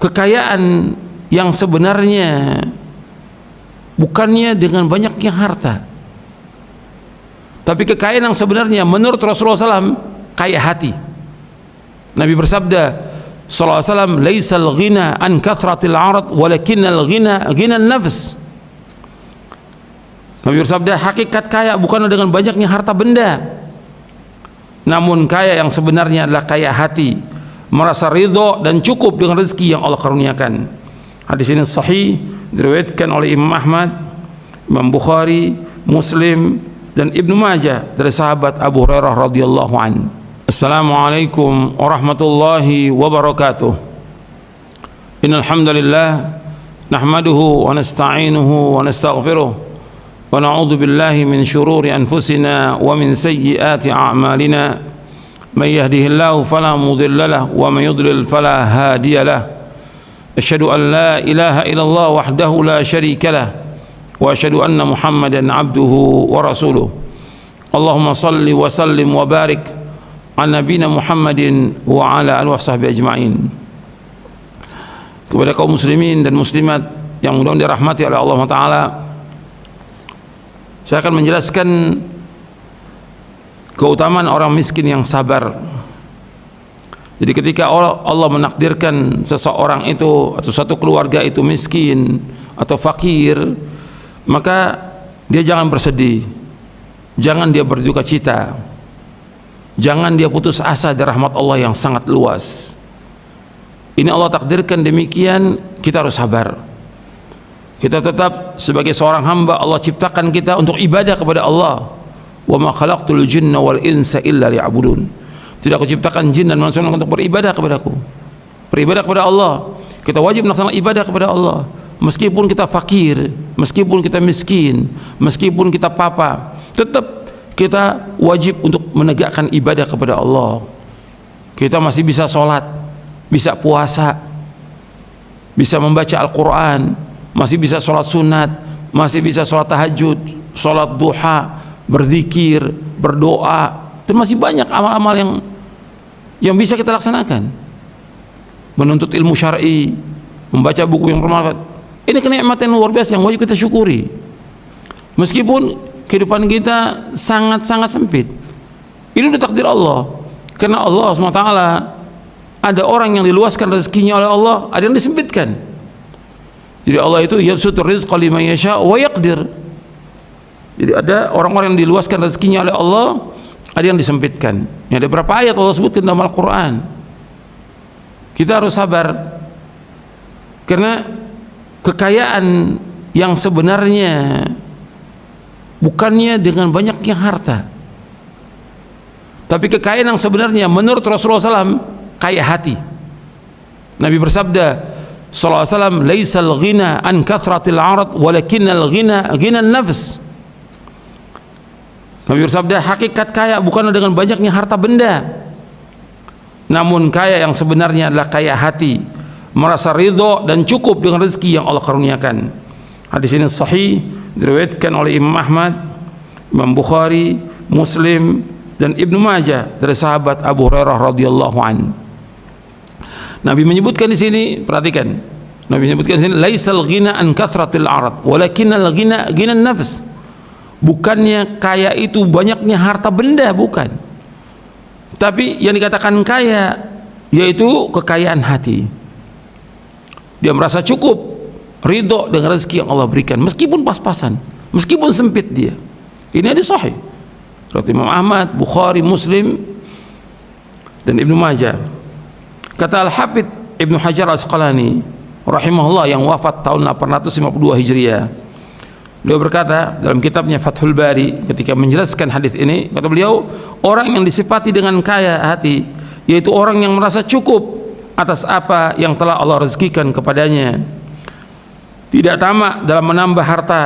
kekayaan yang sebenarnya bukannya dengan banyaknya harta, tapi kekayaan yang sebenarnya menurut Rasulullah SAW kaya hati. Nabi bersabda sallallahu alaihi wasallam, "Laisal ghina an kathratil 'arad, walakinnal ghina ghinan nafs." Nabi bersabda, hakikat kaya bukan dengan banyaknya harta benda, namun kaya yang sebenarnya adalah kaya hati, merasa ridho dan cukup dengan rezeki yang Allah karuniakan. Hadis ini sahih, diriwayatkan oleh Imam Ahmad, Imam Bukhari, Muslim, dan Ibnu Majah dari sahabat Abu Hurairah radhiyallahu anhu. Assalamualaikum warahmatullahi wabarakatuh. Innal hamdalillah nahmaduhu wa nasta'inuhu wa nastaghfiruh wa na'udzu billahi min shururi anfusina wa min sayyiati a'malina. May yahdihillahu fala mudilla lahu wa may yudlil fala hadiya lahu. Asyhadu an la ilaha illallah wahdahu la syarika lah wa asyhadu anna Muhammadan abduhu wa rasuluh. Allahumma salli wa sallim wa barik ala nabiyina Muhammadin wa ala alihi washabbihi ajma'in. Kepada kaum muslimin dan muslimat yang mudah-mudahan dirahmati oleh Allah Ta'ala, saya akan menjelaskan keutamaan orang miskin yang sabar. Jadi ketika Allah menakdirkan seseorang itu atau satu keluarga itu miskin atau fakir, maka dia jangan bersedih, jangan dia berduka cita, jangan dia putus asa dari rahmat Allah yang sangat luas. Ini Allah takdirkan demikian, kita harus sabar. Kita tetap sebagai seorang hamba, Allah ciptakan kita untuk ibadah kepada Allah. Wa ma khalaqtul jinna wal insa illa liya'budun. Tidak aku ciptakan jin dan manusia untuk beribadah kepadaku, beribadah kepada Allah. Kita wajib melaksanakan ibadah kepada Allah, meskipun kita fakir, meskipun kita miskin, meskipun kita papa, tetap kita wajib untuk menegakkan ibadah kepada Allah. Kita masih bisa sholat, bisa puasa, bisa membaca Al-Quran, masih bisa sholat sunat, masih bisa sholat tahajud, sholat duha, berzikir, berdoa, dan masih banyak amal-amal yang bisa kita laksanakan. Menuntut ilmu syar'i, membaca buku yang bermanfaat. Ini kenikmatan luar biasa yang wajib kita syukuri. Meskipun kehidupan kita sangat-sangat sempit, ini udah takdir Allah. Karena Allah SWT ada orang yang diluaskan rezekinya oleh Allah, ada yang disempitkan. Jadi Allah itu yabsutur rizqa liman yasha wa yaqdir. Jadi ada orang-orang yang diluaskan rezekinya oleh Allah, ada yang disempitkan. Ini ada berapa ayat Allah sebutkan dalam Al-Quran. Kita harus sabar, karena kekayaan yang sebenarnya bukannya dengan banyaknya harta, tapi kekayaan yang sebenarnya menurut Rasulullah SAW kaya hati. Nabi bersabda sallallahu alaihi wasallam, "Laisal ghina an kathratil 'arad, walakinnal ghina ghinan nafs." Nabi bersabda, hakikat kaya bukan dengan banyaknya harta benda, namun kaya yang sebenarnya adalah kaya hati, merasa ridho dan cukup dengan rezeki yang Allah karuniakan. Hadis ini sahih, diriwayatkan oleh Imam Ahmad, Imam Bukhari, Muslim, dan Ibnu Majah dari sahabat Abu Hurairah radhiyallahu anhu. Nabi menyebutkan di sini, perhatikan, Nabi menyebutkan di sini, "Laisal ghina an kathratil 'arad, walakinnal ghina ghinan nafs." Bukannya kaya itu banyaknya harta benda, bukan. Tapi yang dikatakan kaya yaitu kekayaan hati. Dia merasa cukup, ridho dengan rezeki yang Allah berikan, meskipun pas-pasan, meskipun sempit dia. Ini hadis sahih riwayat Imam Ahmad, Bukhari, Muslim, dan Ibnu Majah. Kata Al-Hafidz Ibnu Hajar Al-Asqalani rahimahullah yang wafat tahun 852 Hijriah, beliau berkata dalam kitabnya Fathul Bari ketika menjelaskan hadis ini, kata beliau, orang yang disifati dengan kaya hati yaitu orang yang merasa cukup atas apa yang telah Allah rezekikan kepadanya, tidak tamak dalam menambah harta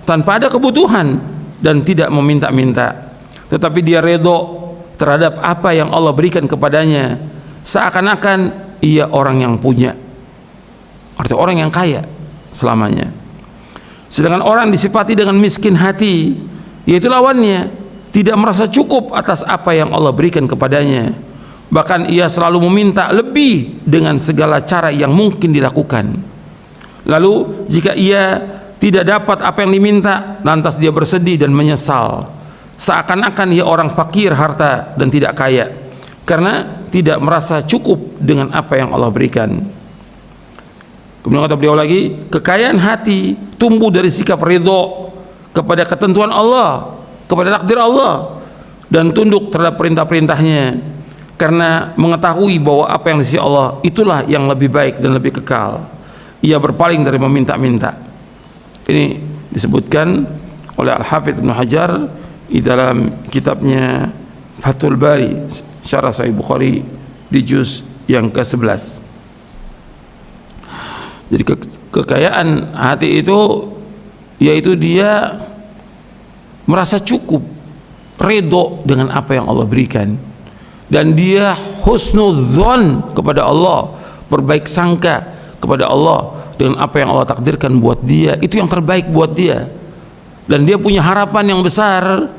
tanpa ada kebutuhan, dan tidak meminta-minta, tetapi dia redho terhadap apa yang Allah berikan kepadanya, seakan-akan ia orang yang punya. Artinya orang yang kaya selamanya. Sedangkan orang disifati dengan miskin hati, yaitu lawannya, tidak merasa cukup atas apa yang Allah berikan kepadanya, bahkan ia selalu meminta lebih dengan segala cara yang mungkin dilakukan. Lalu jika ia tidak dapat apa yang diminta, lantas dia bersedih dan menyesal, seakan-akan ia orang fakir harta dan tidak kaya, karena tidak merasa cukup dengan apa yang Allah berikan. Kemudian kata beliau lagi, kekayaan hati tumbuh dari sikap ridho kepada ketentuan Allah, kepada takdir Allah, dan tunduk terhadap perintah-perintahnya, karena mengetahui bahwa apa yang di sisi Allah itulah yang lebih baik dan lebih kekal. Ia berpaling dari meminta-minta. Ini disebutkan oleh Al-Hafidz Ibnu Hajar di dalam kitabnya Fathul Bari Syarah Sahih Bukhari di juz yang ke-11. Jadi kekayaan hati itu yaitu dia merasa cukup, redho dengan apa yang Allah berikan, dan dia husnudzon kepada Allah, berbaik sangka kepada Allah dengan apa yang Allah takdirkan buat dia, itu yang terbaik buat dia. Dan dia punya harapan yang besar,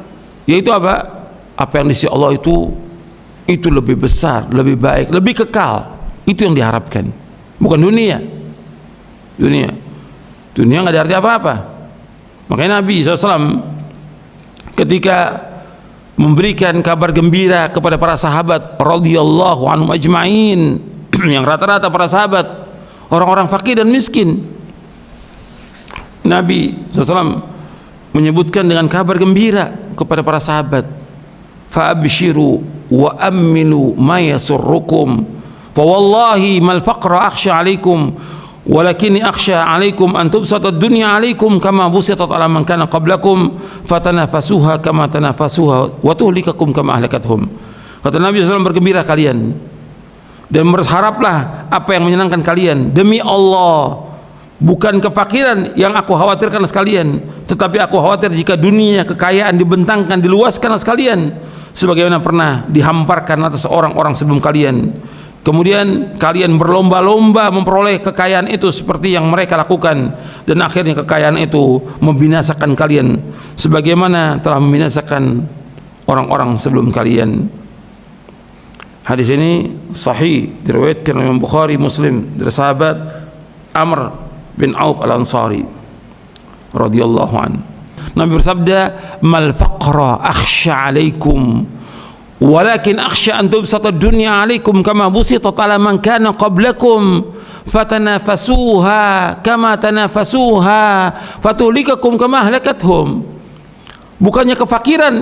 yaitu apa? Apa yang di sisi Allah itu lebih besar, lebih baik, lebih kekal. Itu yang diharapkan, bukan dunia. Dunia nggak ada arti apa-apa. Makanya Nabi SAW ketika memberikan kabar gembira kepada para sahabat radhiyallahu anhum ajma'in, yang rata-rata para sahabat orang-orang fakir dan miskin, Nabi SAW menyebutkan dengan kabar gembira kepada para sahabat, fa'abshiru wa aminu ma yasurrukum fa wallahi mal faqra akhsha alaikum walakinni akhsha alaikum an tubsata ad-dunya alaikum kama busitat ala man kana qablakum fatanafasuha kama tanafasuha wa tuhlikakum kama ahlakathum. Kata Nabi SAW, bergembira kalian dan berharaplah apa yang menyenangkan kalian. Demi Allah, bukan kefakiran yang aku khawatirkan sekalian, tetapi aku khawatir jika dunia, kekayaan dibentangkan, diluaskan sekalian sebagaimana pernah dihamparkan atas orang-orang sebelum kalian. Kemudian kalian berlomba-lomba memperoleh kekayaan itu seperti yang mereka lakukan, dan akhirnya kekayaan itu membinasakan kalian sebagaimana telah membinasakan orang-orang sebelum kalian. Hadis ini sahih, diriwayatkan oleh Imam Bukhari, Muslim, dari sahabat Amr bin Auf Al-Ansari radhiyallahu an. Nabi bersabda, mal faqra akhsha alaikum walakin akhsha an tubsata dunya alaikum kama busitat ala man kana qablakum fatanafasuha kama tanafasuha fatulikakum kama ahlakathum. Bukannya kefakiran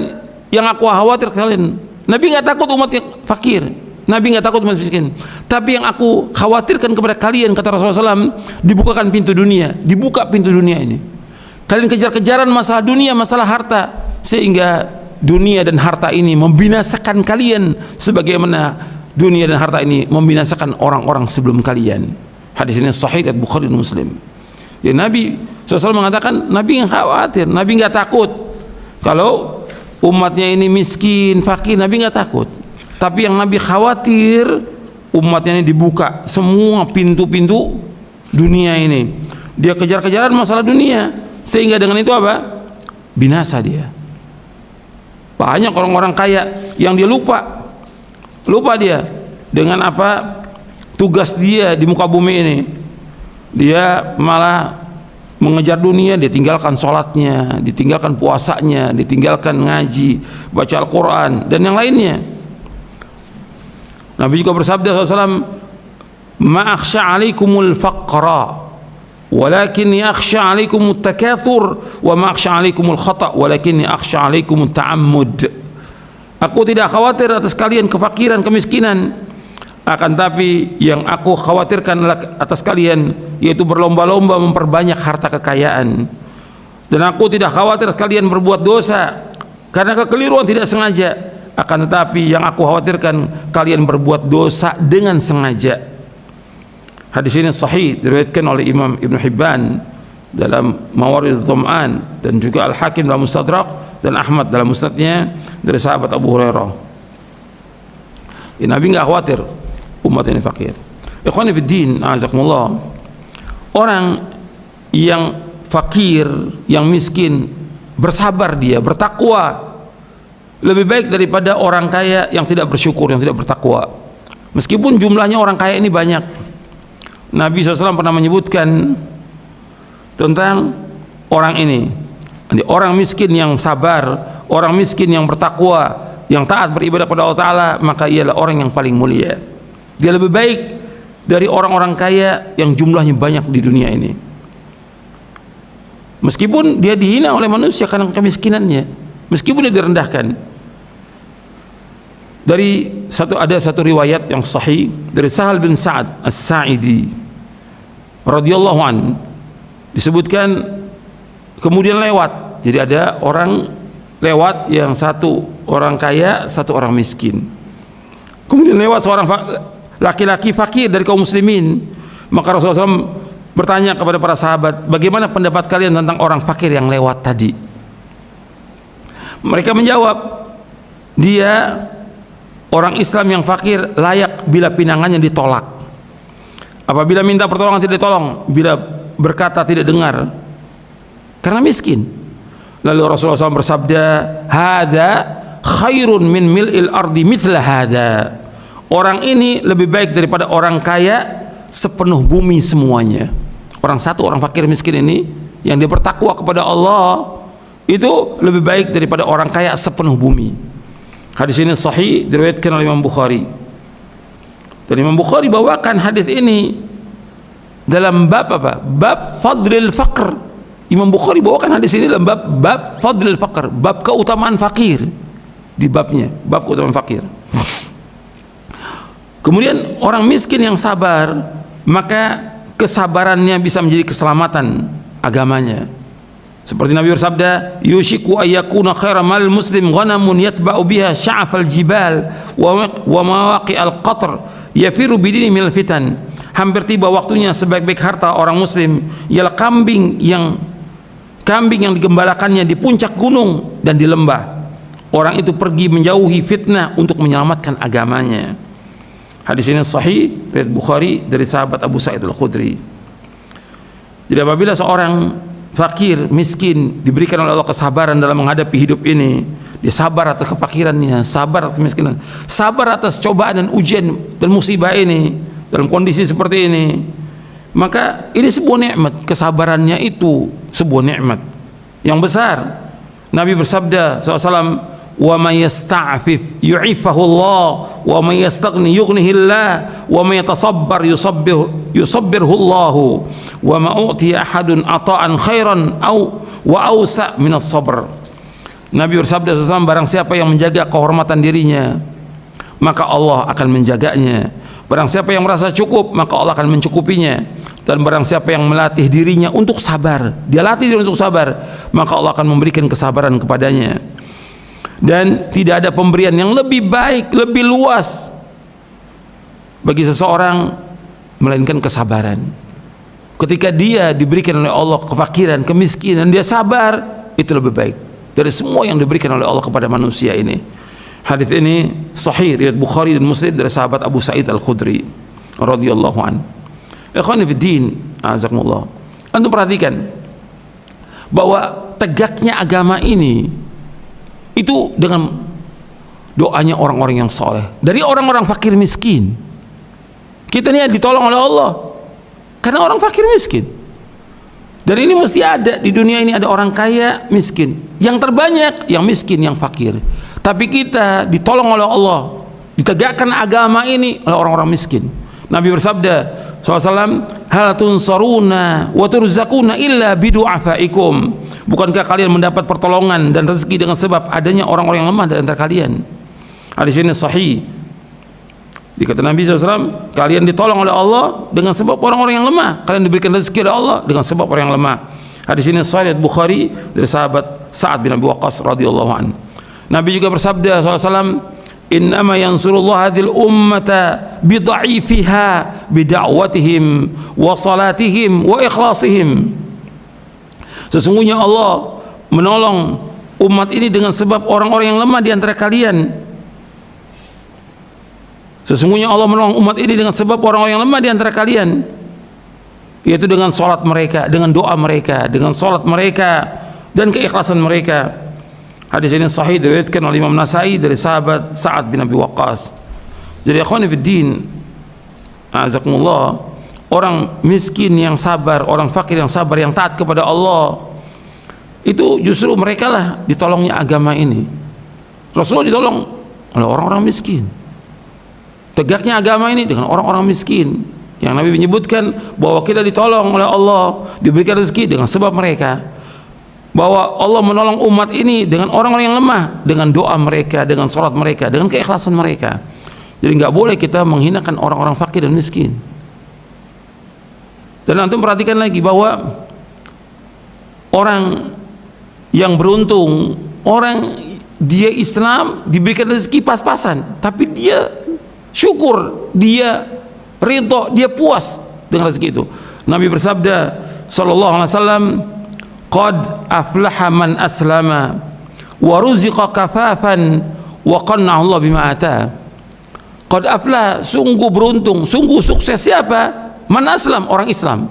yang aku khawatir kalian. Nabi nggak takut umat yang fakir, Nabi nggak takut umat miskin, tapi yang aku khawatirkan kepada kalian, kata Rasulullah SAW, dibukakan pintu dunia, dibuka pintu dunia ini. Kalian kejar-kejaran masalah dunia, masalah harta, sehingga dunia dan harta ini membinasakan kalian sebagaimana dunia dan harta ini membinasakan orang-orang sebelum kalian. Hadis ini sahih dari Bukhari dan Muslim. Ya, Nabi SAW mengatakan, Nabi nggak khawatir, Nabi nggak takut kalau umatnya ini miskin, fakir. Nabi nggak takut, tapi yang Nabi khawatir umatnya ini dibuka semua pintu-pintu dunia ini. Dia kejar-kejaran masalah dunia, sehingga dengan itu apa? Binasa dia. Banyak orang-orang kaya yang dia lupa dia dengan apa tugas dia di muka bumi ini. Dia malah mengejar dunia, dia tinggalkan sholatnya, ditinggalkan puasanya, ditinggalkan ngaji, baca Al-Quran, dan yang lainnya. Nabi juga bersabda SAW, ma akhsha alaikumul faqra walakinni akhsha alaikumut takathur wa ma akhsha alaikumul khata walakinni akhsha alaikumut ta'ammud. Aku tidak khawatir atas kalian kefakiran, kemiskinan, akan tapi yang aku khawatirkan atas kalian yaitu berlomba-lomba memperbanyak harta kekayaan. Dan aku tidak khawatir kalian berbuat dosa karena kekeliruan tidak sengaja, akan tetapi yang aku khawatirkan kalian berbuat dosa dengan sengaja. Hadis ini sahih, diriwayatkan oleh Imam Ibn Hibban dalam Mawaridh Dhama'an, dan juga Al-Hakim dalam Mustadrak, dan Ahmad dalam Musnadnya dari sahabat Abu Hurairah. Nabi nggak khawatir umat ini fakir. Ikhwani fiddin, a'azakumullah. Orang yang fakir, yang miskin, bersabar dia, bertakwa, lebih baik daripada orang kaya yang tidak bersyukur, yang tidak bertakwa. Meskipun jumlahnya orang kaya ini banyak, Nabi SAW pernah menyebutkan tentang orang ini, orang miskin yang sabar, orang miskin yang bertakwa, yang taat beribadah kepada Allah Ta'ala, maka ialah orang yang paling mulia. Dia lebih baik dari orang-orang kaya yang jumlahnya banyak di dunia ini. Meskipun dia dihina oleh manusia karena kemiskinannya, meskipun dia direndahkan. Ada satu riwayat yang sahih dari Sahal bin Sa'ad As-Sa'idi radhiyallahu an, disebutkan kemudian lewat. Jadi ada orang lewat, yang satu orang kaya, satu orang miskin. Kemudian lewat seorang laki-laki fakir dari kaum muslimin. Maka Rasulullah SAW bertanya kepada para sahabat, bagaimana pendapat kalian tentang orang fakir yang lewat tadi? Mereka menjawab, dia orang Islam yang fakir layak bila pinangannya ditolak, apabila minta pertolongan tidak ditolong, bila berkata tidak dengar karena miskin. Lalu Rasulullah SAW bersabda, hada khairun min mil'il ardi mithla hada. Orang ini lebih baik daripada orang kaya sepenuh bumi semuanya. Orang fakir miskin ini yang dia bertakwa kepada Allah itu lebih baik daripada orang kaya sepenuh bumi. Hadis ini sahih, diriwayatkan oleh Imam Bukhari. Dan Imam Bukhari bawakan hadis ini dalam bab apa? Bab fadlil faqr. Imam Bukhari bawakan hadis ini dalam bab fadlil faqr, bab keutamaan fakir. Di babnya, bab keutamaan fakir. Kemudian orang miskin yang sabar, maka kesabarannya bisa menjadi keselamatan agamanya. Seperti Nabi bersabda, yushiku ayyakuna khairal mal muslim ghanamun yatba'u biha sya'afal jibal wa mawaqi'al qatr yafiru bidini minal fitan. Hampir tiba waktunya sebaik-baik harta orang muslim ialah kambing yang digembalakannya di puncak gunung dan di lembah. Orang itu pergi menjauhi fitnah untuk menyelamatkan agamanya. Hadis ini sahih riwayat Bukhari dari sahabat Abu Sa'id Al-Khudri. Jadi apabila seorang fakir, miskin diberikan oleh Allah kesabaran dalam menghadapi hidup ini, dia sabar atas kefakirannya, sabar atas kemiskinan, sabar atas cobaan dan ujian dan musibah ini dalam kondisi seperti ini, maka ini sebuah nikmat. Kesabarannya itu sebuah nikmat yang besar. Nabi bersabda SAW, wa may yasta'fif yu'ifahu Allah wa may yastaghni yughnihi Allah wa may yatasabbar yusabbirhu Allah wa ma u'tiya ahadun ata'an khairan wa awsa' min as-sabr. Nabi bersabda SAW, barang siapa yang menjaga kehormatan dirinya, maka Allah akan menjaganya. Barang siapa yang merasa cukup, maka Allah akan mencukupinya. Dan barang siapa yang melatih dirinya untuk sabar, dia latih diri untuk sabar, maka Allah akan memberikan kesabaran kepadanya. Dan tidak ada pemberian yang lebih baik, lebih luas bagi seseorang melainkan kesabaran. Ketika dia diberikan oleh Allah kefakiran, kemiskinan, dia sabar, itu lebih baik dari semua yang diberikan oleh Allah kepada manusia ini. Hadis ini sahih riwayat Bukhari dan Muslim dari sahabat Abu Sa'id Al-Khudri radhiyallahu an. Ikhwani fi din, azakumullah. Antum perhatikan bahwa tegaknya agama ini itu dengan doanya orang-orang yang soleh, dari orang-orang fakir miskin. Kita ini ditolong oleh Allah karena orang fakir miskin. Dan ini mesti ada di dunia ini, ada orang kaya, miskin. Yang terbanyak yang miskin, yang fakir. Tapi kita ditolong oleh Allah, ditegakkan agama ini oleh orang-orang miskin. Nabi bersabda SAW, hal tunsaruna wa turzakuna illa bidu'afaikum. Bukankah kalian mendapat pertolongan dan rezeki dengan sebab adanya orang-orang yang lemah dari antara kalian? Hadis ini sahih. Dikata Nabi SAW, kalian ditolong oleh Allah dengan sebab orang-orang yang lemah. Kalian diberikan rezeki oleh Allah dengan sebab orang yang lemah. Hadis ini sahih Bukhari dari sahabat Sa'ad bin Abi Waqqas radhiyallahu anhu. Nabi juga bersabda SAW, innama yansurullah hadhil ummata bidha'ifiha bida'watihim wa salatihim wa ikhlasihim. Sesungguhnya Allah menolong umat ini dengan sebab orang-orang yang lemah di antara kalian. Sesungguhnya Allah menolong umat ini dengan sebab orang-orang yang lemah di antara kalian, yaitu dengan salat mereka, dengan doa mereka, dengan salat mereka dan keikhlasan mereka. Hadis ini sahih diriwayatkan oleh Imam Nasai dari sahabat Sa'ad bin Abi Waqqas. Jadi akhwani fiddin, azakumullah, orang miskin yang sabar, orang fakir yang sabar, yang taat kepada Allah, itu justru mereka lah ditolongnya agama ini. Rasulullah ditolong oleh orang-orang miskin. Tegaknya agama ini dengan orang-orang miskin, yang Nabi menyebutkan bahwa kita ditolong oleh Allah, diberikan rezeki dengan sebab mereka, bahwa Allah menolong umat ini dengan orang-orang yang lemah, dengan doa mereka, dengan sholat mereka, dengan keikhlasan mereka. Jadi nggak boleh kita menghinakan orang-orang fakir dan miskin. Dan antum perhatikan lagi bahwa orang yang beruntung, orang dia Islam diberikan rezeki pas-pasan, tapi dia syukur, dia ridho, dia puas dengan rezeki itu. Nabi bersabda sallallahu alaihi wasallam, qad aflaha man aslama wa ruziqa kafafan wa qanna'a Allah bima ata. Qad aflah, sungguh beruntung, sungguh sukses siapa? Man aslam, orang Islam.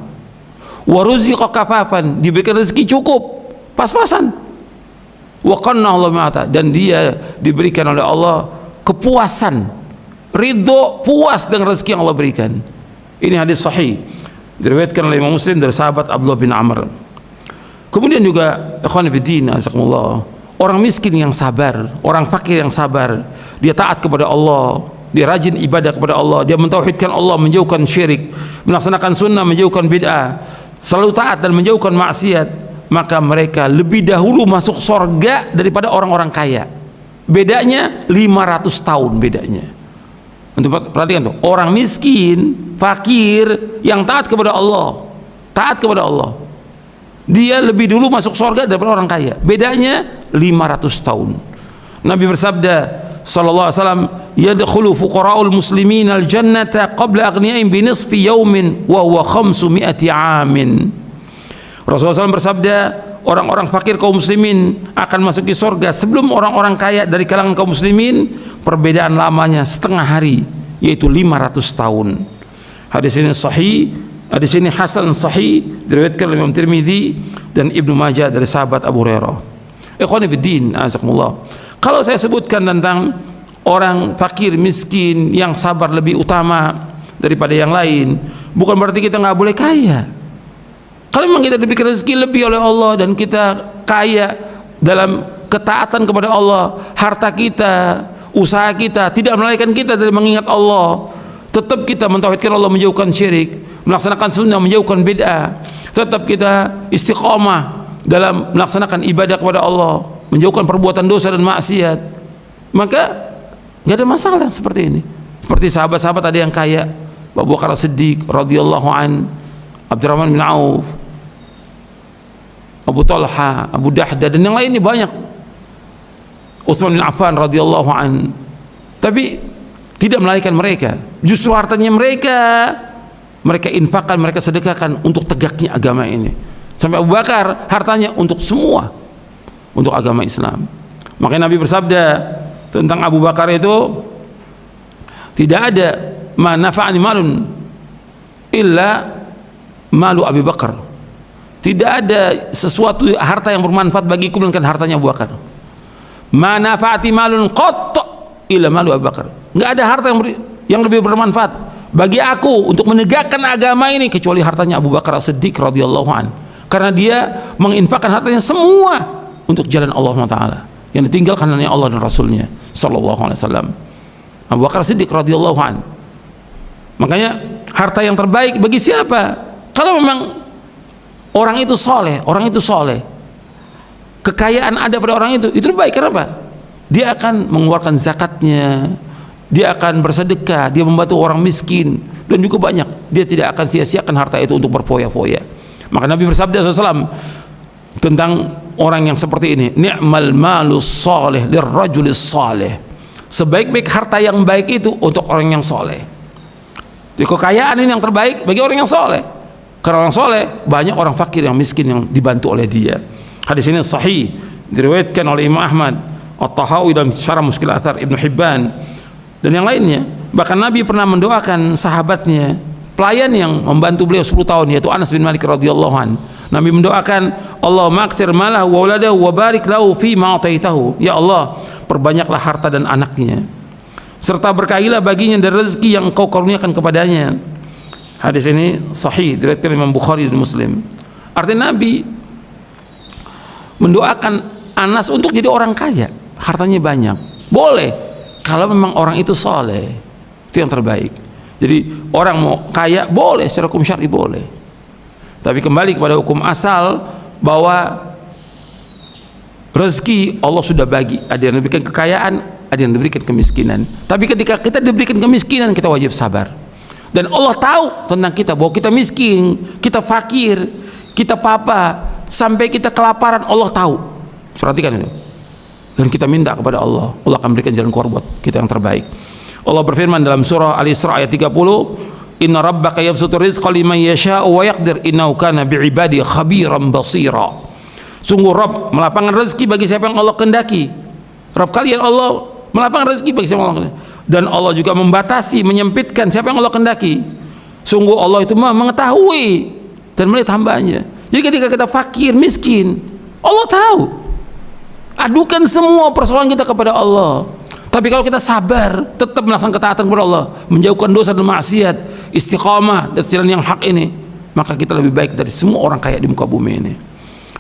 Wa ruziqa kafafan, diberikan rezeki cukup, pas-pasan. Wa qanna'a Allah bima ata, dan dia diberikan oleh Allah kepuasan, ridho, puas dengan rezeki yang Allah berikan. Ini hadis sahih, diriwayatkan oleh Imam Muslim dari sahabat Abdullah bin Amr. Kemudian juga ikhwan fillah, azakumullah, orang miskin yang sabar, orang fakir yang sabar, dia taat kepada Allah, dia rajin ibadah kepada Allah, dia mentauhidkan Allah, menjauhkan syirik, melaksanakan sunnah, menjauhkan bid'ah, selalu taat dan menjauhkan maksiat, maka mereka lebih dahulu masuk surga daripada orang-orang kaya. Bedanya 500 tahun bedanya. Untuk perhatikan tuh, orang miskin, fakir yang taat kepada Allah, dia lebih dulu masuk surga daripada orang kaya. Bedanya 500 tahun. Nabi bersabda sallallahu alaihi wasallam, yadkhulu fuqara'ul muslimin al-jannata qabla aghniyahim bi nisfi yawmin wa huwa 500 amin. Rasulullah SAW bersabda, orang-orang fakir kaum muslimin akan masuk ke surga sebelum orang-orang kaya dari kalangan kaum muslimin. Perbedaan lamanya setengah hari, yaitu 500 tahun. Hadis ini sahih, hadis ini hasan sahih, diriwayatkan oleh Imam Tirmidzi dan Ibnu Majah dari sahabat Abu Hurairah. Ikhwani fiddin, azakumullah, kalau saya sebutkan tentang orang fakir miskin yang sabar lebih utama daripada yang lain, bukan berarti kita nggak boleh kaya. Kalau memang kita diberikan rezeki lebih oleh Allah dan kita kaya dalam ketaatan kepada Allah, harta kita, usaha kita tidak melalaikan kita dari mengingat Allah, tetap kita mentauhidkan Allah, menjauhkan syirik, melaksanakan sunnah, menjauhkan bid'ah, tetap kita istiqamah dalam melaksanakan ibadah kepada Allah, menjauhkan perbuatan dosa dan maksiat, maka nggak ada masalah seperti ini. Seperti sahabat-sahabat ada yang kaya, Abu Bakar Siddiq radhiyallahu an, Abdurrahman bin Auf, Abu Talha, Abu Dahdah, dan yang lainnya banyak, Utsman bin Affan radhiyallahu an. Tapi tidak melalaikan mereka, justru hartanya mereka infakkan, mereka sedekahkan untuk tegaknya agama ini. Sampai Abu Bakar hartanya untuk semua, untuk agama Islam. Makanya Nabi bersabda tentang Abu Bakar itu, tidak ada ma nafa'ani malun illa malu Abu Bakar. Tidak ada sesuatu harta yang bermanfaat bagiku melainkan hartanya Abu Bakar. Ma nafa'ati malun qat illa malu Abu Bakar. Enggak ada harta yang lebih bermanfaat bagi aku untuk menegakkan agama ini kecuali hartanya Abu Bakar As-Siddiq radhiyallahu an. Karena dia menginfakkan hartanya semua untuk jalan Allah Taala, yang ditinggalkan hanya Allah dan Rasulnya sallallahu alaihi wasallam. Abu Bakar Siddiq radhiyallahu an. Makanya harta yang terbaik bagi siapa? Kalau memang orang itu soleh, kekayaan ada pada orang itu terbaik. Kenapa? Dia akan mengeluarkan zakatnya, dia akan bersedekah, dia membantu orang miskin, dan juga banyak. Dia tidak akan sia-siakan harta itu untuk berfoya-foya. Maka Nabi bersabda SAW tentang orang yang seperti ini, ni'mal malus salih lirrajulis salih. Sebaik-baik harta yang baik itu untuk orang yang soleh. Jadi kekayaan ini yang terbaik bagi orang yang soleh. Karena orang soleh banyak orang fakir yang miskin yang dibantu oleh dia. Hadis ini sahih, diriwayatkan oleh Imam Ahmad, At-Tahawi dalam Syarah Mushkil Athar, Ibnu Hibban, dan yang lainnya. Bahkan Nabi pernah mendoakan sahabatnya, pelayan yang membantu beliau 10 tahun, yaitu Anas bin Malik radhiyallahu an. Nabi mendoakan, Allahumma akthir malahu wa waladahu wa barik lahu fi ma ataitahu. Ya Allah, perbanyaklah harta dan anaknya, serta berkahilah baginya dari rezeki yang engkau karuniakan kepadanya. Hadis ini sahih diriwayatkan Imam Bukhari dan Muslim. Artinya Nabi mendoakan Anas untuk jadi orang kaya, hartanya banyak. Boleh kalau memang orang itu soleh, itu yang terbaik. Jadi orang mau kaya boleh, secara hukum syar'i boleh. Tapi kembali kepada hukum asal bahwa rezeki Allah sudah bagi, ada yang diberikan kekayaan, ada yang diberikan kemiskinan. Tapi ketika kita diberikan kemiskinan, kita wajib sabar. Dan Allah tahu tentang kita bahwa kita miskin, kita fakir, kita papa, sampai kita kelaparan, Allah tahu. Perhatikan itu. Dan kita minta kepada Allah, Allah akan berikan jalan keluar buat kita yang terbaik. Allah berfirman dalam surah Al-Isra ayat 30, Inna rabbaka yabsutu rizqa liman yasha'u wa yaqdir innahu kana bi'ibadi khabiran basira. Sungguh Rabb melapangkan rezeki bagi siapa yang Allah kehendaki. Rabb kalian Allah melapangkan rezeki bagi siapa yang Allah kehendaki. Dan Allah juga membatasi, menyempitkan siapa yang Allah kehendaki. Sungguh Allah itu mengetahui dan melihat hambanya. Jadi ketika kita fakir, miskin, Allah tahu. Adukan semua persoalan kita kepada Allah. Tapi kalau kita sabar, tetap melaksanakan ketaatan kepada Allah, menjauhkan dosa dan maksiat, istiqamah dan jalan yang hak ini, maka kita lebih baik dari semua orang kaya di muka bumi ini.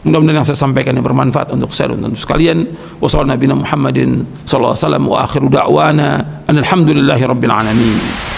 Mudah-mudahan yang saya sampaikan yang bermanfaat untuk saya dan untuk sekalian. Wassalamualaikum warahmatullahi wabarakatuh. Wa akhiru da'wana alhamdulillahi rabbil alamin.